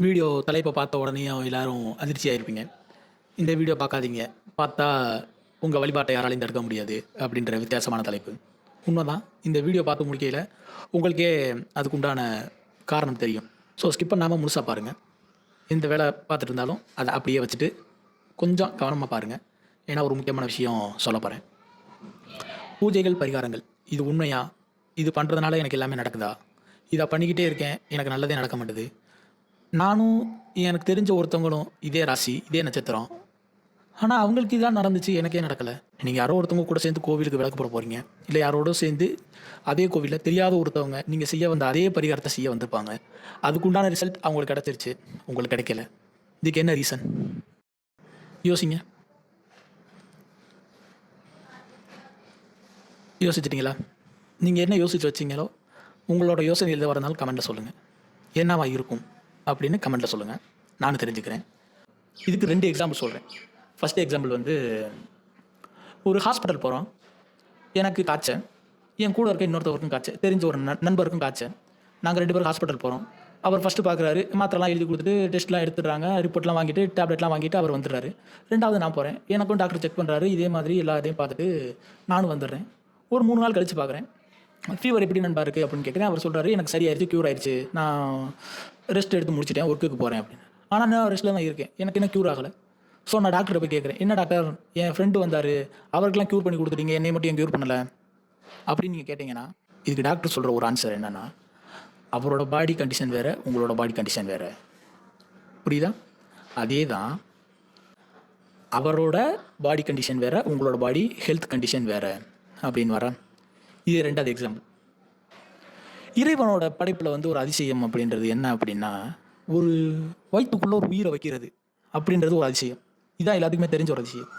Video தலைப்பை பார்த்த உடனேயும் எல்லாரும் அதிர்ச்சியாயிருப்பீங்க. இந்த வீடியோ பார்க்காதீங்க. பார்த்தா உங்கள் வழிபாட்டை யாராலையும் தடுக்க முடியாது அப்படின்ற வித்தியாசமான தலைப்பு. உண்மைதான். இந்த வீடியோ பார்த்து முடிக்கையில் உங்களுக்கே அதுக்குண்டான காரணம் தெரியும். ஸோ ஸ்கிப் பண்ணாமல் முழுசாக பாருங்கள். எந்த வேலை பார்த்துட்டு இருந்தாலும் அதை அப்படியே வச்சுட்டு கொஞ்சம் கவனமாக பாருங்கள். ஏன்னா ஒரு முக்கியமான விஷயம் சொல்ல போகிறேன். பூஜைகள், பரிகாரங்கள் இது உண்மையா? இது பண்ணுறதுனால எனக்கு எல்லாமே நடக்குதா? இதை பண்ணிக்கிட்டே இருக்கேன், எனக்கு நல்லதே நடக்க மாட்டுது. நானும் எனக்கு தெரிஞ்ச ஒருத்தவங்களும் இதே ராசி, இதே நட்சத்திரம். ஆனால் அவங்களுக்கு இதெல்லாம் நடந்துச்சு, எனக்கே நடக்கலை. நீங்கள் யாரோ ஒருத்தவங்க கூட சேர்ந்து கோவிலுக்கு விளக்கு போட போகிறீங்க, இல்லை யாரோட சேர்ந்து அதே கோவிலில் தெரியாத ஒருத்தவங்க நீங்கள் செய்ய வந்த அதே பரிகாரத்தை செய்ய வந்திருப்பாங்க. அதுக்குண்டான ரிசல்ட் அவங்களுக்கு கிடச்சிருச்சு, உங்களுக்கு கிடைக்கல. இதுக்கு என்ன ரீசன்? யோசிங்க. யோசிச்சிட்டிங்களா? நீங்கள் என்ன யோசிச்சு வச்சிங்களோ உங்களோட யோசனை எழுத வரனாலும் கமெண்ட்டில் சொல்லுங்கள். என்னவா இருக்கும் அப்படின்னு கமெண்ட்டில் சொல்லுங்கள், நானும் தெரிஞ்சுக்கிறேன். இதுக்கு 2 எக்ஸாம்பிள் சொல்கிறேன். ஃபஸ்ட்டு எக்ஸாம்பிள் ஒரு ஹாஸ்பிட்டல் போகிறோம். எனக்கு காய்ச்சல், என் கூட இருக்க இன்னொருத்தவருக்கும் காய்ச்சல், தெரிஞ்ச ஒரு நண்பருக்கும் காய்ச்சல். நாங்கள் 2 பேரும் ஹாஸ்பிட்டல் போகிறோம். அவர் ஃபஸ்ட்டு பார்க்குறாரு, மாத்திரைலாம் எழுதி கொடுத்துட்டு டெஸ்ட்லாம் எடுத்துடுறாங்க, ரிப்போர்ட்லாம் வாங்கிட்டு டேப்லெட்லாம் வாங்கிட்டு அவர் வந்துடுறாரு. 2வது நான் போகிறேன், எனக்கும் டாக்டர் செக் பண்ணுறாரு. இதே மாதிரி எல்லா இதையும் பார்த்துட்டு நானும் வந்துடுறேன். ஒரு 3 நாள் கழித்து பார்க்குறேன். ஃபீவர் எப்படி நண்பா இருக்குது அப்படின்னு கேட்குறேன். அவர் சொல்கிறாரு, எனக்கு சரியாயிருச்சு, க்யூர் ஆயிடுச்சு, நான் ரெஸ்ட் எடுத்து முடிச்சிட்டேன், ஒர்க்குக்கு போகிறேன் அப்படின்னு. ஆனால் நான் ரெஸ்ட்டில் தான் இருக்கேன், எனக்கு என்ன க்யூர் ஆகலை. ஸோ நான் டாக்டரை போய் கேட்குறேன், என்ன டாக்டர், என் ஃப்ரெண்டு வந்தார், அவருக்கெல்லாம் க்யூர் பண்ணி கொடுத்துட்டீங்க, என்னை மட்டும் ஏன் க்யூர் பண்ணலை அப்படின்னு நீங்கள் கேட்டிங்கன்னா, இதுக்கு டாக்டர் சொல்கிற ஒரு ஆன்சர் என்னென்னா, அவரோட பாடி கண்டிஷன் வேறு, உங்களோட பாடி கண்டிஷன் வேறு. புரியுதா? அதே தான், அவரோட பாடி கண்டிஷன் வேறு, உங்களோட பாடி ஹெல்த் கண்டிஷன் வேறு அப்படின்னு வரேன். இது 2வது எக்ஸாம்பிள். இறைவனோட படைப்பில் ஒரு அதிசயம் அப்படின்றது என்ன அப்படின்னா, ஒரு வயிற்றுக்குள்ளே ஒரு உயிரை வைக்கிறது அப்படின்றது ஒரு அதிசயம். இதுதான் எல்லாத்துக்குமே தெரிஞ்ச ஒரு அதிசயம்.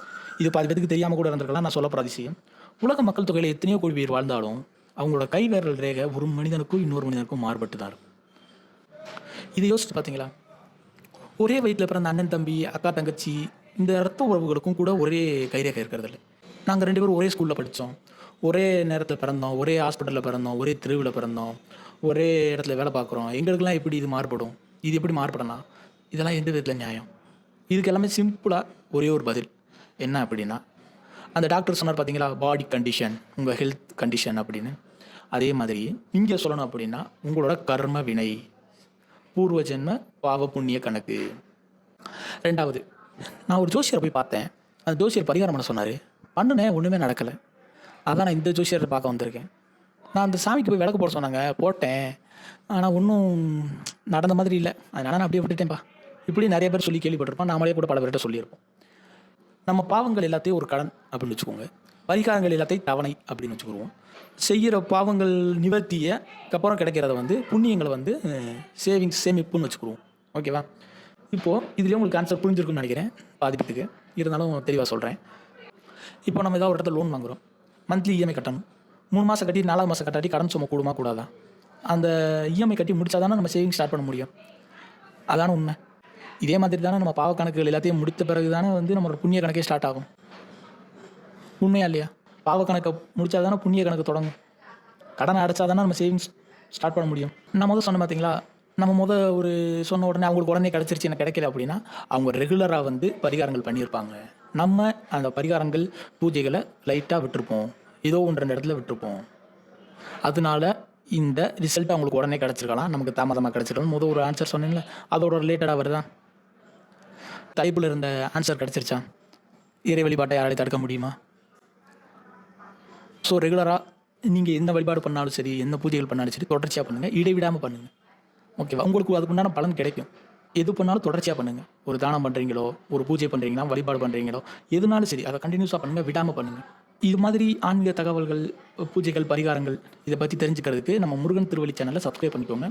இது பாதி பேருக்கு தெரியாமல் கூட இருந்திருக்கலாம். நான் சொல்ல போகிற அதிசயம், உலக மக்கள் தொகையில் எத்தனையோ கோடி பேர் வாழ்ந்தாலும் அவங்களோட கை விரல் ரேகை ஒரு மனிதனுக்கும் இன்னொரு மனிதனுக்கும் மாறுபட்டு தான் இருக்கும். இதை யோசிச்சு பார்த்தீங்களா? ஒரே வயிற்றில் பிறந்த அண்ணன் தம்பி, அக்கா தங்கச்சி, இந்த ரத்த உறவுகளுக்கும் கூட ஒரே கைரேகை இருக்கிறதில்ல. நாங்கள் 2 பேரும் ஒரே ஸ்கூலில் படித்தோம், ஒரே நேரத்தில் பிறந்தோம், ஒரே ஹாஸ்பிட்டலில் பிறந்தோம், ஒரே தெருவில் பிறந்தோம், ஒரே இடத்துல வேலை பார்க்குறோம். எங்களுக்கெல்லாம் எப்படி இது மாறுபடும்? இது எப்படி மாறுபடலாம்? இதெல்லாம் எந்த விதத்தில் நியாயம்? இதுக்கு எல்லாமே சிம்பிளாக ஒரே ஒரு பதில் என்ன அப்படின்னா, அந்த டாக்டர் சொன்னார் பார்த்தீங்களா, பாடி கண்டிஷன், உங்கள் ஹெல்த் கண்டிஷன் அப்படின்னு. அதே மாதிரி இங்கே சொல்லணும் அப்படின்னா, உங்களோட கர்ம வினை, பூர்வ ஜென்ம பாவ புண்ணிய கணக்கு. 2வது, நான் ஒரு ஜோசியரை போய் பார்த்தேன். அந்த ஜோசியர் பரிகாரம் பண்ண சொன்னார், பண்ணுனேன், ஒன்றுமே நடக்கலை. அதான் நான் இந்த ஜோசியரை பார்க்க வந்திருக்கேன். நான் அந்த சாமிக்கு போய் விளக்கு போட சொன்னாங்க, போட்டேன், ஆனால் ஒன்றும் நடந்த மாதிரி இல்லை. அதனால் நான் அப்படியே விட்டுட்டேன்ப்பா. இப்படி நிறைய பேர் சொல்லி கேள்விப்பட்டிருப்போம், நாமளே கூட பல பேர்கிட்ட சொல்லியிருப்போம். நம்ம பாவங்கள் எல்லாத்தையும் ஒரு கடன் அப்படின்னு வச்சுக்கோங்க, பரிகாரங்கள் எல்லாத்தையும் தவணை அப்படின்னு வச்சுக்கிடுவோம். செய்கிற பாவங்கள் நிவர்த்திய அப்புறம் கிடைக்கிறத புண்ணியங்களை சேமிப்புன்னு வச்சுக்கிடுவோம். ஓகேவா? இப்போது இதுலேயும் உங்களுக்கு ஆன்சர் புரிஞ்சிருக்குன்னு நினைக்கிறேன் பாதிப்பத்துக்கு. இருந்தாலும் தெளிவாக சொல்கிறேன். இப்போ நம்ம ஏதாவது ஒரு இடத்துல லோன் வாங்குகிறோம், மந்த்லி இஎம்ஐ கட்டணும். 3 மாதம் கட்டி 4வது மாதம் கட்டாட்டி கடன் சும்மா கூடுமா கூடாதா? அந்த இஎம்ஐ கட்டி முடித்தா தானே நம்ம சேவிங் ஸ்டார்ட் பண்ண முடியும். அதான உண்மை. இதே மாதிரி தானே நம்ம பாவ கணக்குகள் எல்லாத்தையும் முடித்த பிறகு தானே நம்மளோட புண்ணிய கணக்கே ஸ்டார்ட் ஆகும். உண்மையா இல்லையா? பாவ கணக்கை முடித்தா தானே புண்ணிய கணக்கு தொடங்கும். கடனை அடைச்சா தானே நம்ம சேவிங்ஸ் ஸ்டார்ட் பண்ண முடியும். நான் சொன்ன பார்த்தீங்களா, நம்ம ஒரு சொன்ன உடனே அவங்களுக்கு உடனே கிடச்சிருச்சு, எனக்கு கிடைக்கல அப்படின்னா, அவங்க ரெகுலராக பரிகாரங்கள் பண்ணியிருப்பாங்க. நம்ம அந்த பரிகாரங்கள் பூஜைகளை லைட்டாக விட்டுருப்போம், ஏதோ 1-2 இடத்துல விட்டுருப்போம். அதனால இந்த ரிசல்ட் அவங்களுக்கு உடனே கிடச்சிருக்கலாம், நமக்கு தாமதமாக கிடச்சிருக்கலாம். ஒரு ஆன்சர் சொன்னீங்களே, அதோட ரிலேட்டடாக வருதான். தலைப்பில் இருந்த ஆன்சர் கிடச்சிருச்சா? இறை வழிபாட்டை யாராலையும் தடுக்க முடியுமா? ஸோ ரெகுலராக நீங்கள் எந்த வழிபாடு பண்ணாலும் சரி, எந்த பூஜைகள் பண்ணாலும் சரி, தொடர்ச்சியாக பண்ணுங்கள், இடைவிடாமல் பண்ணுங்கள். ஓகேவா? உங்களுக்கு அதுக்குண்டான பலன் கிடைக்கும். எது பண்ணாலும் தொடர்ச்சியாக பண்ணுங்கள். ஒரு தானம் பண்ணுறீங்களோ, ஒரு பூஜை பண்ணுறீங்களா, வழிபாடு பண்ணுறீங்களோ, எதுனாலும் சரி, அதை கண்டினியூஸாக பண்ணுங்கள், விடாமல் பண்ணுங்கள். இது மாதிரி ஆன்மீக தகவல்கள், பூஜைகள், பரிகாரங்கள் இதை பற்றி தெரிஞ்சுக்கிறதுக்கு நம்ம முருகன் திருவள்ளி சேனலை சப்ஸ்கிரைப் பண்ணிக்கோங்க.